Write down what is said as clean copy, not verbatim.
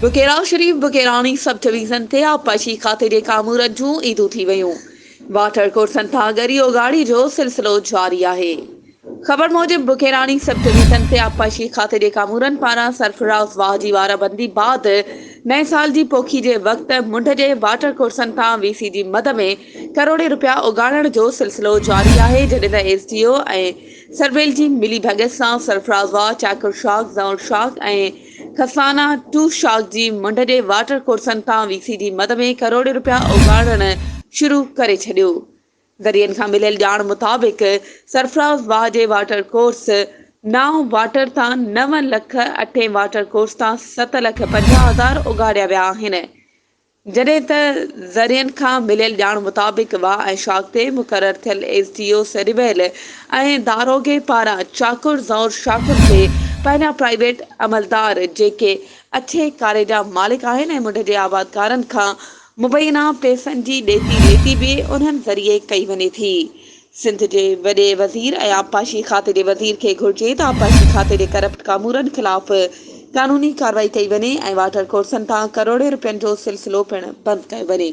बुकेरा शरीफ बुकेरानी sub division ते आपाशी खाते जे कामूरनि जूं ईदूं थी वयूं। वाटर कोर्सनि तां ॻरी उगाड़ी जो सिलसिलो जारी आहे। ख़बर मूजिब बुकेरानी सब डिवीज़न ते आपाशी खाते जे कामूरनि पारां सरफराज़ वाह जी वाराबंदी बाद नए साल जी पोखी जे वक़्ति मुंड जे वाटर कोर्सनि तां वीसी जी मद में करोड़े रुपया उगाड़ण जो सिलसिलो जारी आहे, जॾहिं त एसडीओ ऐं सरवेल जी मिली भगत सां सरफराज़ वाह, चाकुर शाख, ज़ौर शाख ऐं खसाना टू शाख जी मुंड जे वाटर कोर्सनि तां वीसी जी मद में करोड़े रुपया उगाड़ण शुरू करे छॾियो। ज़रियनि खां मिलियल ॼाण मुताबिक़ सरफराज़ वाह जे वाटर कोर्स 9 वाटर तां 9 लख, 8 वाटर कोर्स तां 7,50,000 उगाड़िया विया आहिनि। जॾहिं त ज़रियनि खां मिलियल ॼाण मुताबिक़ वाह ऐं शाख ते मुक़ररु थियल एसडीओ सरिवेल ऐं दारोगे पारां चाकुर ज़ौर शाखुनि ते पंहिंजा प्राइवेट अमलदार जेके अछे कारे जा मालिक आहिनि ऐं मुंड जे आबादकारनि खां मुबैना पैसनि जी ॾेती लेती बि उन्हनि ज़रिए कई वञे थी। सिंध जे वॾे वज़ीर ऐं आपाशी खाते जे वज़ीर खे घुर्जे त आपाशी खाते जे करप्ट कामूरनि ख़िलाफ़ कानूनी कार्रवाई कई वञे ऐं वाटर कोर्सनि तां करोड़े रुपयनि जो सिलसिलो पिणु बंदि कयो वञे।